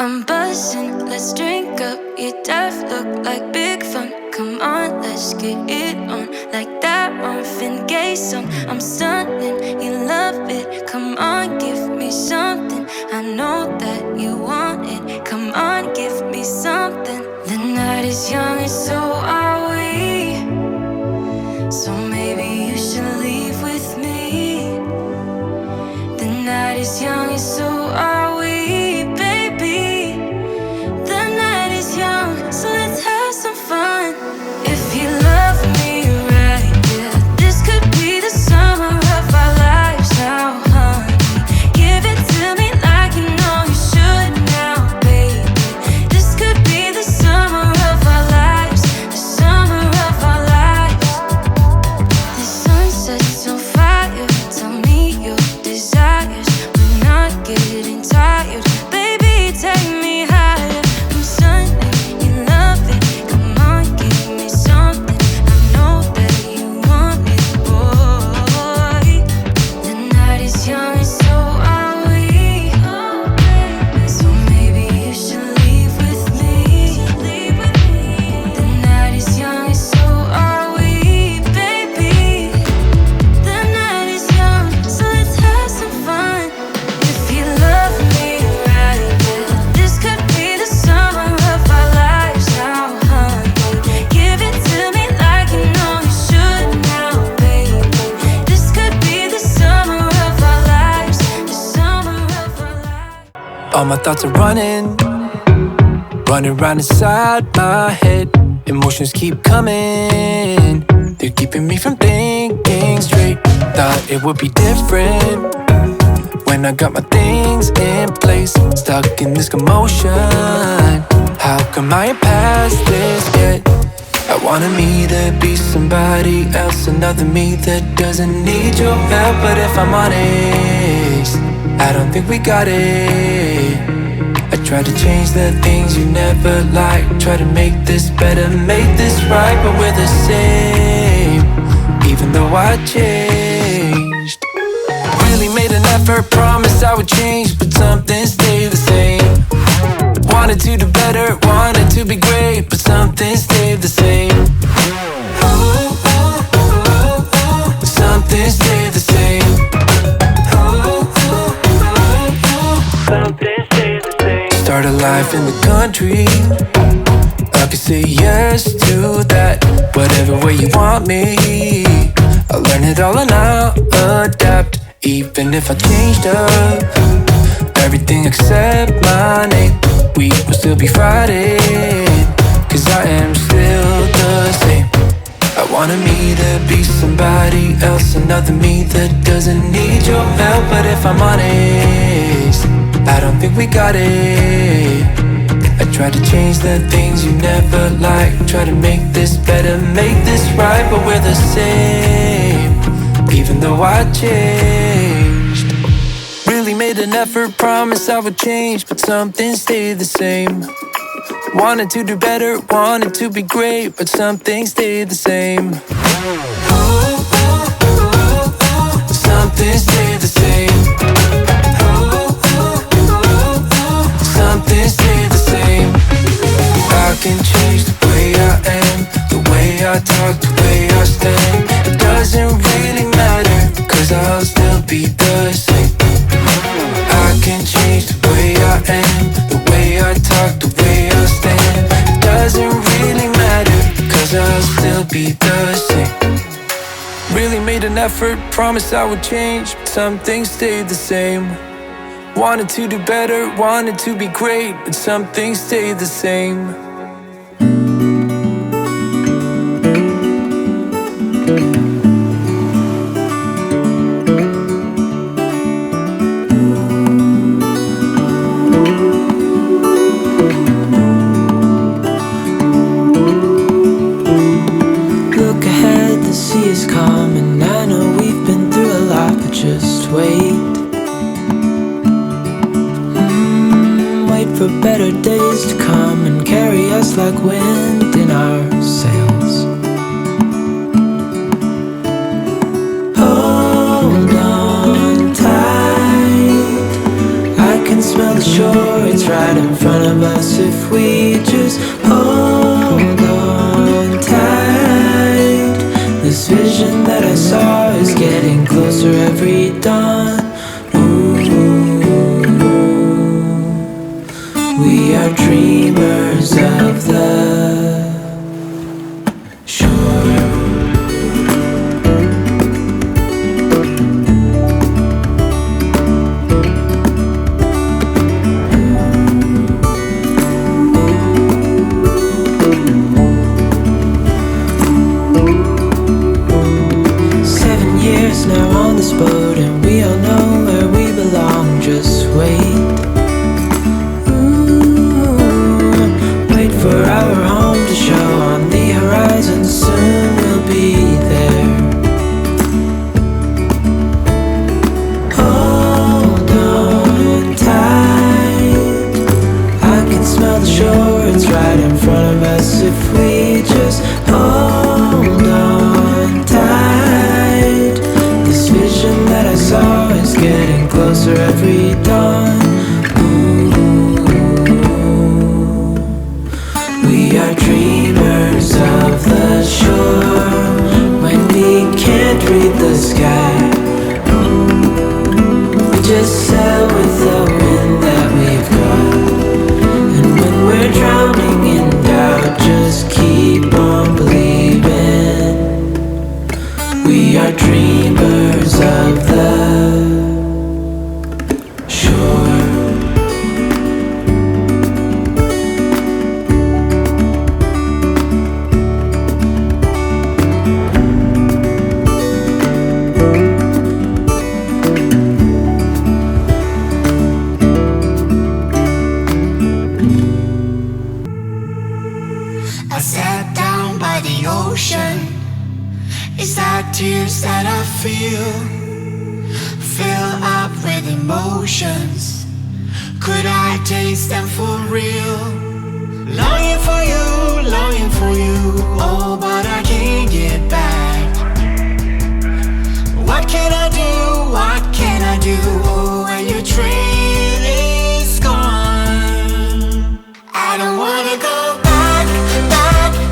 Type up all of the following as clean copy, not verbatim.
I'm buzzing, let's drink up. Your death look like big fun. Come on, let's get it on. Like that Marvin Gaye song. I'm stunning, you love it. Come on, give me something. I know that you want it. Come on, give me something. The night is young and so are we. So maybe you should leave with me. The night is young and so are we, baby. The night is young, so let's have some fun. If you love me right, yeah, this could be the summer of our lives now, honey. Give it to me like you know you should now, baby. This could be the summer of our lives, the summer of our lives. The sun sets on fire, tell me your desires. We're not getting tired, baby, take me higher. I'm sunny, you love it, come on, give me something. I know that you want it, boy. The night is young and so are we. So maybe you should leave with me. The night is young and so are we, baby. The night is young, so let's have some fun. If you love me right, yeah, this could be the summer of our lives now, honey. Give it to me like you know you should now, baby. This could be the summer of our lives, the summer of our lives. All my thoughts are running round inside my head. Emotions keep coming, they're keeping me from thinking straight. Thought it would be different when I got my things in place. Stuck in this commotion, how come I ain't past this yet? I wanted me to be somebody else, another me that doesn't need your help. But if I'm honest, I don't think we got it. I try to change the things you never liked, try to make this better, make this right, but we're the same, even though I changed. Really made an effort, promised I would change, but something stayed the same. Wanted to do better, wanted to be great, but something stayed the same. Something stayed the same. Something stayed the same. Start a life in the country, I could say yes to that. Whatever way you want me, I'll learn it all and I'll adapt. Even if I changed up everything except my name, we will still be Friday, cause I am still the same. I wanted me to be somebody else, another me that doesn't need your help. But if I'm honest, I don't think we got it. I tried to change the things you never liked, try to make this better, make this right, but we're the same, even though I changed. Really made an effort, promised I would change, but something stayed the same. Wanted to do better, wanted to be great, but something stayed the same. Something stayed the same. Something stayed the same. I can change the way I am, the way I talk, the way I stand. It doesn't really matter, cause I'll still be the same. I can change the way I am, the way I talk, the way I stand. It doesn't really matter, cause I'll still be the same. Really made an effort, promised I would change, but some things stayed the same. Wanted to do better, wanted to be great, but some things stayed the same. Look ahead, the sea is calm, and I know we've been through a lot, but just wait. Wait for better days to come and carry us like wind in our sails. Hold on tight, I can smell the shore, it's right in front of us if we just hold on tight. This vision that I saw is getting closer every dawn. Ooh, we are dreamers of the shore. 7 years now on this boat, and we all know where we belong. Just wait. Wait for our home to show on the horizon. Soon we'll be there. Hold on tight. I can smell the shore, it's right in front of us if we just hold on tight. This vision that I saw is getting closer every dawn. We are dreamers of the shore. When we can't read the sky, we just sail with the wind that we've got. And when we're drowning in doubt, just keep on believing. We are dreamers of the shore. I sat down by the ocean. Is that tears that I feel? Fill up with emotions. Could I taste them for real? Longing for you, oh, but I can't get back. What can I do, what can I do, oh, when your train is gone? I don't wanna go back,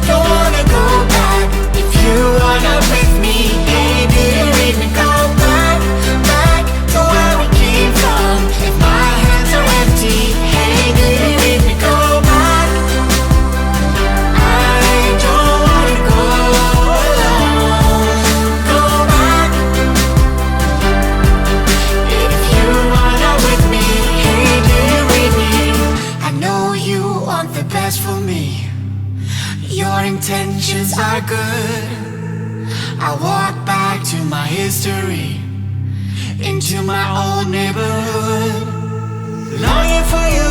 don't wanna go back. If you are not with me, hey, do you read me? Go back to where we came from. If my hands are empty, hey, do you read me? Go back. I don't wanna go alone. Go back. If you are not with me, hey, do you read me? I know you want the best for me. Your intentions are good. I walk back to my history, into my old neighborhood. Longing for you,